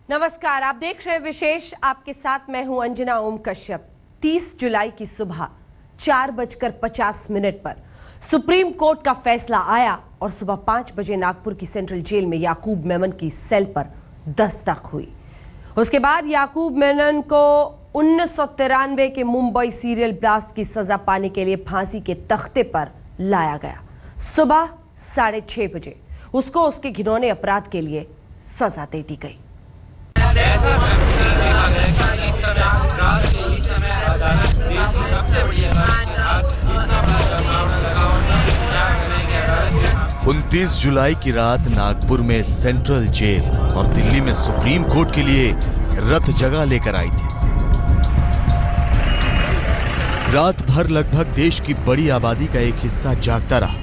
नमस्कार, आप देख रहे हैं विशेष। आपके साथ मैं हूं अंजना ओम कश्यप। 30 जुलाई की सुबह 4:50 पर सुप्रीम कोर्ट का फैसला आया और सुबह 5 बजे नागपुर की सेंट्रल जेल में याकूब मेमन की सेल पर दस्तक हुई। उसके बाद याकूब मेमन को 1993 के मुंबई सीरियल ब्लास्ट की सजा पाने के लिए फांसी के तख्ते पर लाया गया। सुबह 6:30 बजे उसको उसके घिनौने अपराध के लिए सजा दे दी गई। 29 जुलाई की रात नागपुर में सेंट्रल जेल और दिल्ली में सुप्रीम कोर्ट के लिए रथ जगह लेकर आई थी। रात भर लगभग देश की बड़ी आबादी का एक हिस्सा जागता रहा।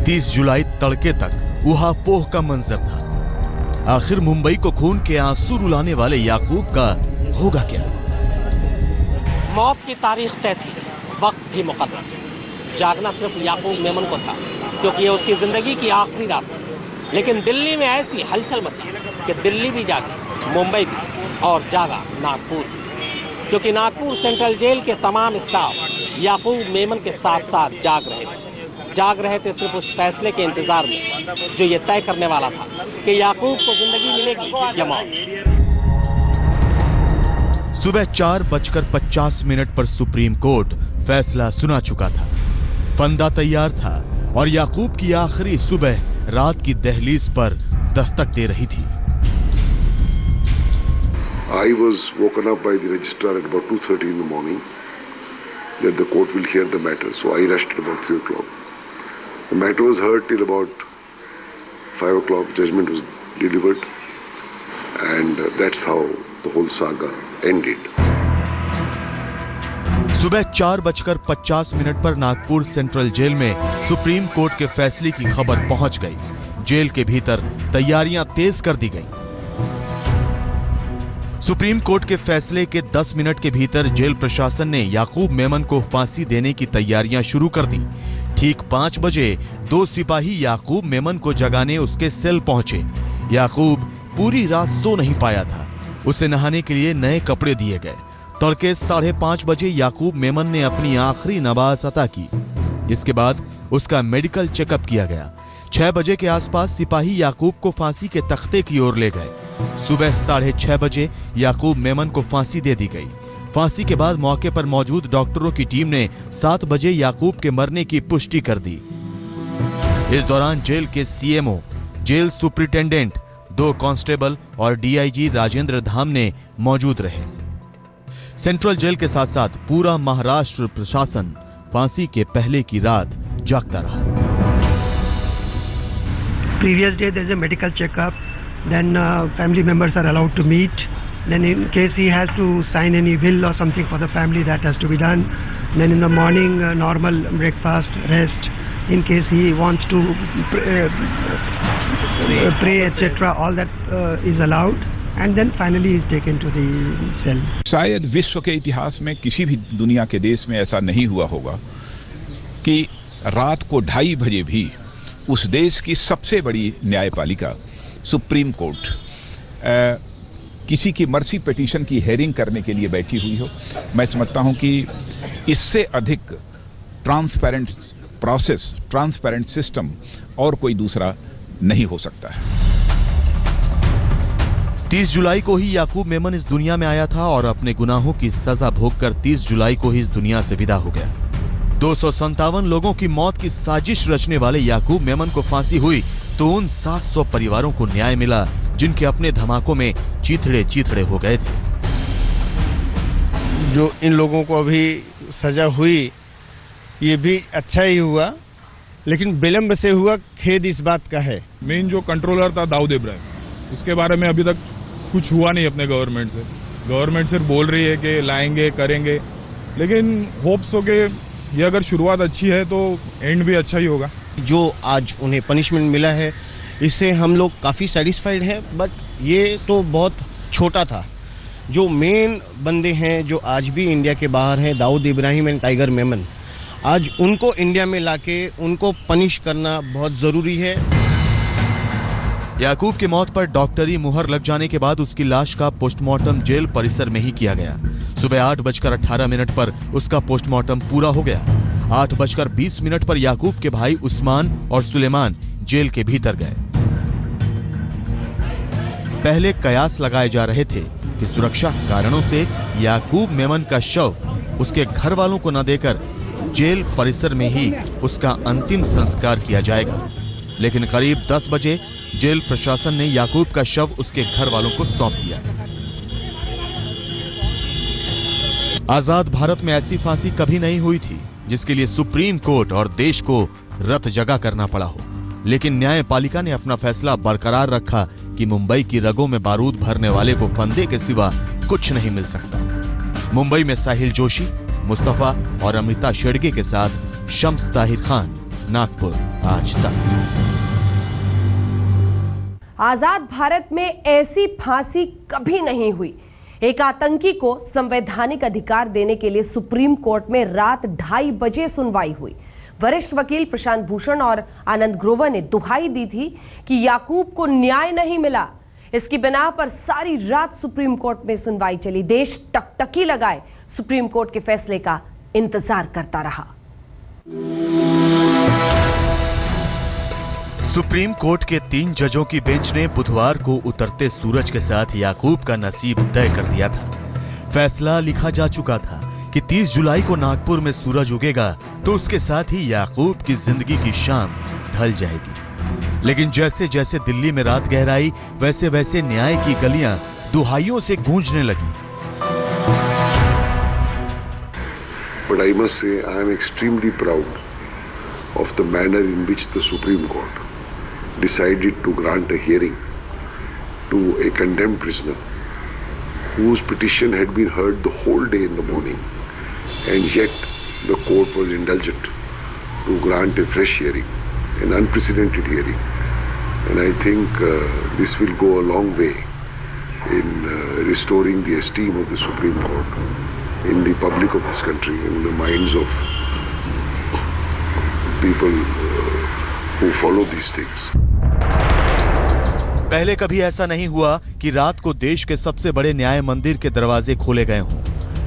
30 जुलाई तड़के तक ऊहापोह का मंजर था। आखिर मुंबई को खून के आंसू रुलाने वाले याकूब का होगा क्या? मौत की तारीख तय थी, वक्त भी मुकर्रर। जागना सिर्फ याकूब मेमन को था, क्योंकि ये उसकी जिंदगी की आखिरी रात थी। लेकिन दिल्ली में ऐसी हलचल मची कि दिल्ली भी जागी, मुंबई भी, और जागा नागपुर भी। क्योंकि नागपुर सेंट्रल जेल के तमाम स्टाफ याकूब मेमन के साथ साथ जाग रहे थे सिर्फ उस फैसले के इंतजार में जो ये तय करने वाला था कि याकूब को जिंदगी मिलेगी या मौत। सुबह 4:50 पर सुप्रीम कोर्ट फैसला सुना चुका था। फंदा तैयार था और याकूब की आखिरी सुबह रात की दहलीज पर दस्तक दे रही थी। I was woken up by the registrar at about 2:30 in the morning that the court will hear the matter. So I rushed at about 3 o'clock. The matter was heard till about 5 o'clock. Judgment was delivered, and that's how the whole saga ended. सुबह 4:50 पर Nagpur central jail में supreme court के फैसले की खबर पहुंच गई। Jail के भीतर तैयारियां तेज कर दी गई। सुप्रीम कोर्ट के फैसले के 10 मिनट के भीतर जेल प्रशासन ने याकूब मेमन को फांसी देने की तैयारियां शुरू कर दी। ठीक 5 बजे 2 सिपाही याकूब मेमन को जगाने उसके सेल पहुंचे। याकूब पूरी रात सो नहीं पाया था। उसे नहाने के लिए नए कपड़े दिए गए। तड़के 5:30 बजे याकूब मेमन ने अपनी आखिरी नमाज अता की। इसके बाद उसका मेडिकल चेकअप किया गया। 6 बजे के आसपास सिपाही याकूब को फांसी के तख्ते की ओर ले गए। सुबह 6:30 बजे याकूब मेमन को फांसी दे दी गई। फांसी के बाद मौके पर मौजूद डॉक्टरों की टीम ने 7 बजे याकूब के मरने की पुष्टि कर दी। इस दौरान जेल के सीएमओ, जेल सुपरिटेंडेंट, 2 कांस्टेबल और डीआईजी राजेंद्र धाम ने मौजूद रहे। सेंट्रल जेल के साथ साथ पूरा महाराष्ट्र प्रशासन फांसी के पहले की रात जागता रहा। Previous day there is a medical checkup, then family members are allowed to meet. Then in case he has to sign any will or something for the family, that has to be done. Then in the morning normal breakfast, rest. In case he wants to pray etc., all that is allowed. And then finally he is taken to the cell. शायद विश्व के इतिहास में किसी भी दुनिया के देश में ऐसा नहीं हुआ होगा कि रात को 2:30 बजे भी उस देश की सबसे बड़ी न्यायपालिका सुप्रीम कोर्ट किसी की मर्सी पिटीशन की हेयरिंग करने के लिए बैठी हुई हो। मैं समझता हूं कि इससे अधिक ट्रांसपेरेंट प्रोसेस, ट्रांसपेरेंट सिस्टम और कोई दूसरा नहीं हो सकता है। 30 जुलाई को ही याकूब मेमन इस दुनिया में आया था और अपने गुनाहों की सजा भोगकर 30 जुलाई को ही इस दुनिया से विदा हो गया। 257 लोगों की मौत की साजिश रचने वाले याकूब मेमन को फांसी हुई तो उन 700 परिवारों को न्याय मिला जिनके अपने धमाकों में चीथड़े हो गए थे। जो इन लोगों को अभी सजा हुई ये भी अच्छा ही हुआ, लेकिन विलंब से हुआ, खेद इस बात का है। मेन जो कंट्रोलर था दाऊद इब्राहिम, उसके बारे में अभी तक कुछ हुआ नहीं अपने गवर्नमेंट से। गवर्नमेंट सिर्फ बोल रही है कि लाएंगे करेंगे, लेकिन होप्स हो के ये अगर शुरुआत अच्छी है तो एंड भी अच्छा ही होगा। जो आज उन्हें पनिशमेंट मिला है इससे हम लोग काफ़ी सेटिस्फाइड हैं, बट ये तो बहुत छोटा था। जो मेन बंदे हैं जो आज भी इंडिया के बाहर हैं, दाऊद इब्राहिम एंड टाइगर मेमन, आज उनको इंडिया में लाके उनको पनिश करना बहुत ज़रूरी है। याकूब की मौत पर डॉक्टरी मुहर लग जाने के बाद उसकी लाश का पोस्टमार्टम जेल परिसर में ही किया गया। सुबह 8:18 पर उसका पोस्टमार्टम पूरा हो गया। 8:20 पर याकूब के भाई उस्मान और सुलेमान जेल के भीतर गए। पहले कयास लगाए जा रहे थे कि सुरक्षा कारणों से याकूब मेमन का शव उसके घर वालों को न देकर जेल परिसर में ही उसका अंतिम संस्कार किया जाएगा, लेकिन करीब 10 बजे जेल प्रशासन ने याकूब का शव उसके घर वालों को सौंप दिया। आजाद भारत में ऐसी फांसी कभी नहीं हुई थी जिसके लिए सुप्रीम कोर्ट और देश को रत जगा करना पड़ा हो, लेकिन न्यायपालिका ने अपना फैसला बरकरार रखा कि मुंबई की रगों में बारूद भरने वाले को फंदे के सिवा कुछ नहीं मिल सकता। मुंबई में साहिल जोशी, मुस्तफा और अमृता शेडगे के साथ शम्स ताहिर खान, नागपुर, आज तक। आजाद भारत में ऐसी फांसी कभी नहीं हुई। एक आतंकी को संवैधानिक अधिकार देने के लिए सुप्रीम कोर्ट में रात 2:30 बजे सुनवाई हुई। वरिष्ठ वकील प्रशांत भूषण और आनंद ग्रोवर ने दुहाई दी थी कि याकूब को न्याय नहीं मिला। इसकी बिना पर सारी रात सुप्रीम कोर्ट में सुनवाई चली। देश टकटकी लगाए सुप्रीम कोर्ट के फैसले का इंतजार करता रहा। सुप्रीम कोर्ट के 3 जजों की बेंच ने बुधवार को उतरते सूरज के साथ याकूब का नसीब तय कर दिया था। फैसला लिखा जा चुका था कि 30 जुलाई को नागपुर में सूरज उगेगा तो उसके साथ ही याकूब की जिंदगी की शाम ढल जाएगी। लेकिन जैसे जैसे दिल्ली में रात गहराई, वैसे वैसे न्याय की गलियां दुहाइयों से गूंजने लगी। But I must say, I am extremely proud of the manner in which the Supreme Court decided to grant a hearing to a condemned prisoner whose petition had been heard the whole day in the morning, and yet the court was indulgent to grant a fresh hearing, an unprecedented hearing. And I think this will go a long way in restoring the esteem of the Supreme Court in the public of this country and in the minds of people who follow these things. पहले कभी ऐसा नहीं हुआ कि रात को देश के सबसे बड़े न्याय मंदिर के दरवाजे खोले गए हों,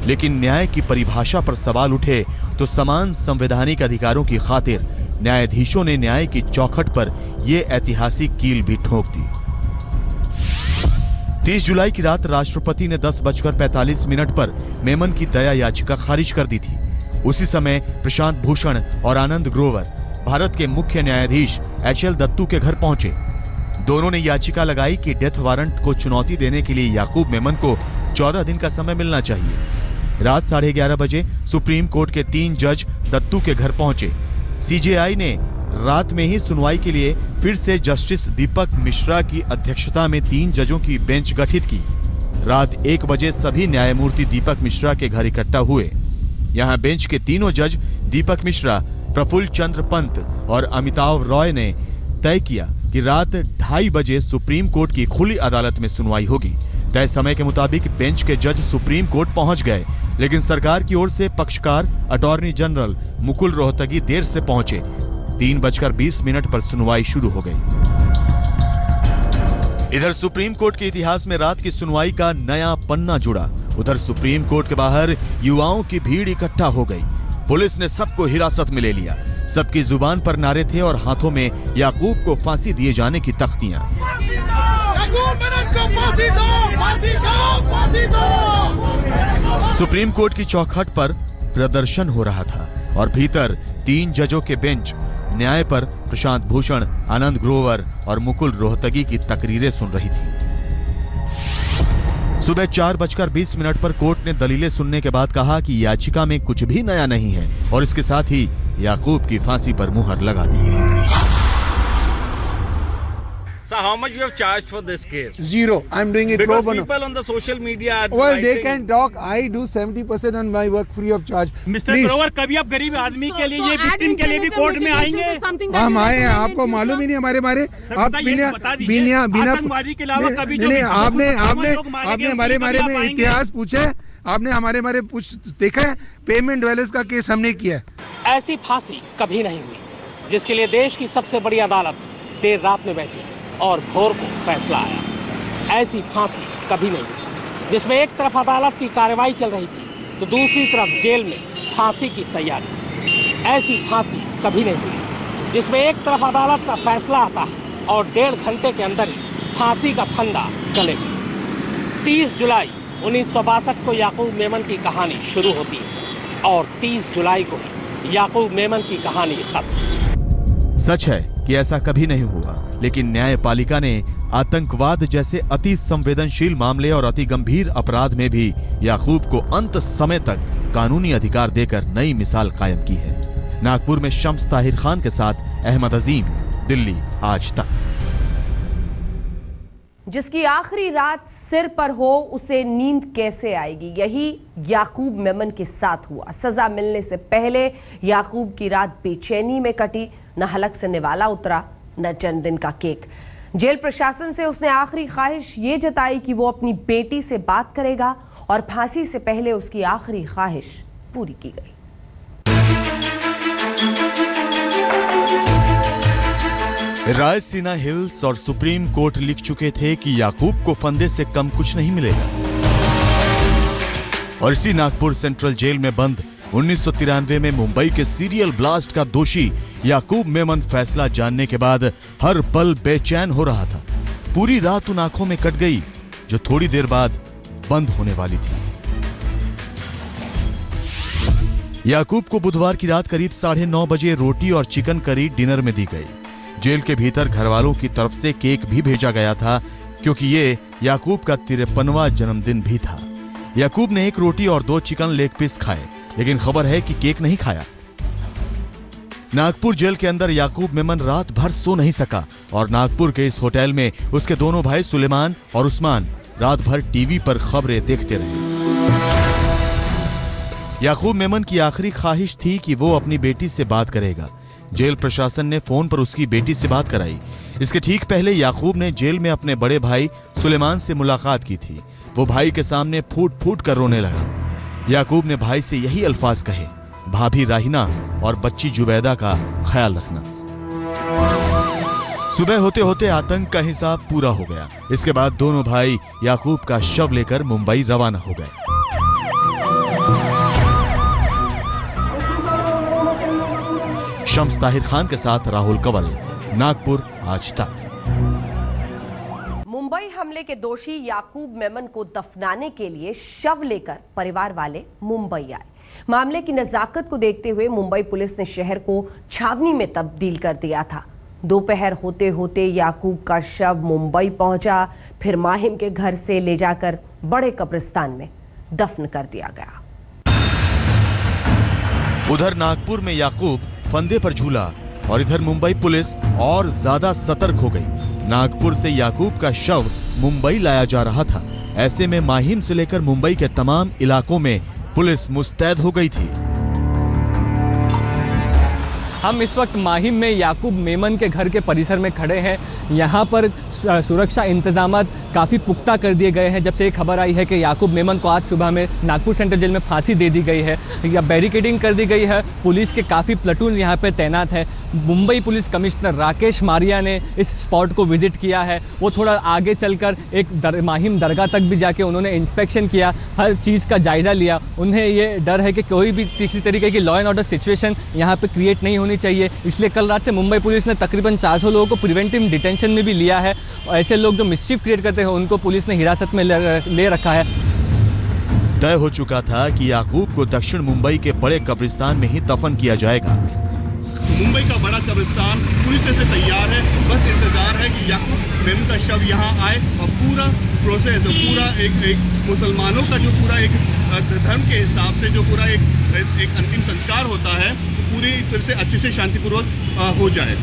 लेकिन न्याय की परिभाषा पर सवाल उठे तो समान संवैधानिक अधिकारों की खातिर न्यायाधीशों ने न्याय की चौखट पर यह ऐतिहासिक कील भी ठोक दी। 30 जुलाई की रात राष्ट्रपति ने 10:45 पर मेमन की दया याचिका खारिज कर दी थी। उसी समय प्रशांत भूषण और आनंद ग्रोवर भारत के मुख्य न्यायाधीश HL दत्तू के घर पहुंचे। दोनों ने याचिका लगाई कि डेथ वारंट को चुनौती देने के लिए याकूब मेमन को 14 दिन का समय मिलना चाहिए। रात 11:30 बजे सुप्रीम कोर्ट के 3 जज दत्तू के घर पहुंचे। CJI ने रात में ही सुनवाई के लिए फिर से जस्टिस दीपक मिश्रा की अध्यक्षता में 3 जजों की बेंच गठित की। रात 1 बजे सभी न्यायमूर्ति दीपक मिश्रा के घर इकट्ठा हुए। यहां बेंच के तीनों जज दीपक मिश्रा, प्रफुल्ल चंद्र पंत और अमिताभ रॉय ने तय किया कि रात 2:30 बजे सुप्रीम कोर्ट की खुली अदालत में सुनवाई होगी। तय समय के मुताबिक बेंच के जज सुप्रीम कोर्ट पहुंच गए, लेकिन सरकार की ओर से पक्षकार अटॉर्नी जनरल मुकुल रोहतगी देर से पहुंचे। 3:20 पर सुनवाई शुरू हो गई। इधर सुप्रीम कोर्ट के इतिहास में रात की सुनवाई का नया पन्ना जुड़ा। उधर सुप्रीम कोर्ट के बाहर युवाओं की भीड़ इकट्ठा हो गई। पुलिस ने सबको हिरासत में ले लिया। सबकी जुबान पर नारे थे और हाथों में याकूब को फांसी दिए जाने की तख्तियां। सुप्रीम कोर्ट की चौखट पर प्रदर्शन हो रहा था और भीतर 3 जजों के बेंच न्याय पर प्रशांत भूषण, आनंद ग्रोवर और मुकुल रोहतगी की तकरीरें सुन रही थी। सुबह 4:20 पर कोर्ट ने दलीलें सुनने के बाद कहा कि याचिका में कुछ भी नया नहीं है और इसके साथ ही याकूब की फांसी पर मुहर लगा दी। So how much you have charged for this case? 0. I'm doing it pro Because bono. people on the social media are Well, they writing- can talk. I do 70% on my work free of charge. Mister Please. Grover, कभी आप गरीब आदमी के लिए ये victim के लिए भी कोर्ट में आएंगे? हम आए हैं, आपको मालूम ही नहीं हमारे बारे। आप बिना बिना आतंकवादी के अलावा कभी नहीं, आपने लोग हमारे बारे में इतिहास पूछा है, आपने हमारे बारे देखा है। पेमेंट बैलेंस का केस हमने किया है। ऐसी फांसी कभी नहीं हुई जिसके लिए देश की सबसे बड़ी अदालत देर रात में बैठी। और भोर को फैसला आया। ऐसी फांसी कभी नहीं हुई। जिसमें एक तरफ अदालत की कार्रवाई चल रही थी तो दूसरी तरफ जेल में फांसी की तैयारी। ऐसी फांसी कभी नहीं हुई जिसमें एक तरफ अदालत का फैसला आता है और 1.5 घंटे के अंदर ही फांसी का फंदा गले में। 30 जुलाई 1962 को याकूब मेमन की कहानी शुरू होती है और 30 जुलाई को याकूब मेमन की कहानी खत्म। सच है कि ऐसा कभी नहीं हुआ, लेकिन न्यायपालिका ने आतंकवाद जैसे अति संवेदनशील मामले और अति गंभीर अपराध में भी याकूब को अंत समय तक कानूनी अधिकार देकर नई मिसाल कायम की है। नागपुर में शम्स ताहिर खान के साथ अहमद अजीम, दिल्ली आज तक। जिसकी आखिरी रात सिर पर हो उसे नींद कैसे आएगी, यही याकूब मेमन के साथ हुआ। सजा मिलने से पहले याकूब की रात बेचैनी में कटी। न हलक से निवाला उतरा, न जन्मदिन का केक। जेल प्रशासन से उसने आखिरी ख्वाहिश ये जताई कि वो अपनी बेटी से बात करेगा और फांसी से पहले उसकी आखिरी ख्वाहिश पूरी की गई। रायसीना हिल्स और सुप्रीम कोर्ट लिख चुके थे कि याकूब को फंदे से कम कुछ नहीं मिलेगा। और इसी नागपुर सेंट्रल जेल में बंद 1993 में मुंबई के सीरियल ब्लास्ट का दोषी याकूब मेमन फैसला जानने के बाद हर पल बेचैन हो रहा था। पूरी रात उन आंखों में कट गई जो थोड़ी देर बाद बंद होने वाली थी। याकूब को बुधवार की रात करीब 9:30 बजे रोटी और चिकन करी डिनर में दी गई। जेल के भीतर घरवालों की तरफ से केक भी भेजा गया था क्योंकि ये याकूब का 53वां जन्मदिन भी था। याकूब ने 1 रोटी और 2 चिकन लेग पीस खाए, लेकिन खबर है कि केक नहीं खाया। नागपुर जेल के अंदर याकूब मेमन रात भर सो नहीं सका और नागपुर के इस होटल में उसके दोनों भाई सुलेमान और उस्मान रात भर टीवी पर खबरें देखते रहे। याकूब मेमन की आखिरी ख्वाहिश थी कि वो अपनी बेटी से बात करेगा। जेल प्रशासन ने फोन पर उसकी बेटी से बात कराई। इसके ठीक पहले याकूब ने जेल में अपने बड़े भाई सुलेमान से मुलाकात की थी। वो भाई के सामने फूट फूट कर रोने लगा। याकूब ने भाई से यही अल्फाज कहे, भाभी राहिना और बच्ची जुबैदा का ख्याल रखना। सुबह होते होते आतंक का हिसाब पूरा हो गया। इसके बाद दोनों भाई याकूब का शव लेकर मुंबई रवाना हो गए। शम्स ताहिर खान के साथ राहुल कंवल, नागपुर आज तक। मुंबई हमले के दोषी याकूब मेमन को दफनाने के लिए शव लेकर परिवार वाले मुंबई आए। मामले की नजाकत को देखते हुए मुंबई पुलिस ने शहर को छावनी में तब्दील कर दिया था। दोपहर होते होते याकूब का शव मुंबई पहुंचा, फिर माहिम के घर से ले जाकर बड़े कब्रिस्तान में दफन कर दिया गया। उधर नागपुर में याकूब फंदे पर झूला और इधर मुंबई पुलिस और ज्यादा सतर्क हो गई। नागपुर से याकूब का शव मुंबई लाया जा रहा था। ऐसे में माहिम से लेकर मुंबई के तमाम इलाकों में पुलिस मुस्तैद हो गई थी। हम इस वक्त माहिम में याकूब मेमन के घर के परिसर में खड़े हैं। यहाँ पर सुरक्षा इंतजाम काफ़ी पुख्ता कर दिए गए हैं। जब से ये खबर आई है कि याकूब मेमन को आज सुबह में नागपुर सेंट्रल जेल में फांसी दे दी गई है, या बैरिकेडिंग कर दी गई है। पुलिस के काफ़ी प्लाटून यहाँ पर तैनात है। मुंबई पुलिस कमिश्नर राकेश मारिया ने इस स्पॉट को विजिट किया है। वो थोड़ा आगे चलकर एक माहिम दरगाह तक भी जाके उन्होंने इंस्पेक्शन किया, हर चीज़ का जायजा लिया। उन्हें ये डर है कि कोई भी किसी तरीके की लॉ एंड ऑर्डर सिचुएशन यहाँ पे क्रिएट नहीं होनी चाहिए। इसलिए कल रात से मुंबई पुलिस ने तकरीबन 400 लोगों को प्रिवेंटिव डिटेंशन में भी लिया है। ऐसे लोग जो मिसचिफ क्रिएट करते हैं उनको पुलिस ने हिरासत में ले रखा है। तय हो चुका था कि याकूब को दक्षिण मुंबई के बड़े कब्रिस्तान में ही दफन किया जाएगा। मुंबई का बड़ा कब्रिस्तान पूरी तरह से तैयार है। बस इंतजार है कि याकूब मेमन का शव यहाँ आए और पूरा प्रोसेस, जो पूरा एक मुसलमानों का जो पूरा एक धर्म के हिसाब से जो पूरा एक अंतिम संस्कार होता है, पूरी तरह से अच्छे से शांतिपूर्वक हो जाए।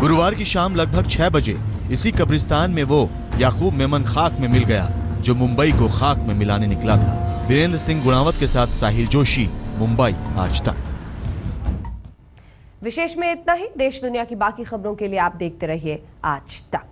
गुरुवार की शाम लगभग 6 बजे इसी कब्रिस्तान में वो याकूब मेमन खाक में मिल गया जो मुंबई को खाक में मिलाने निकला था। वीरेंद्र सिंह गुणावत के साथ साहिल जोशी, मुंबई आज तक। विशेष में इतना ही। देश दुनिया की बाकी खबरों के लिए आप देखते रहिए आज तक।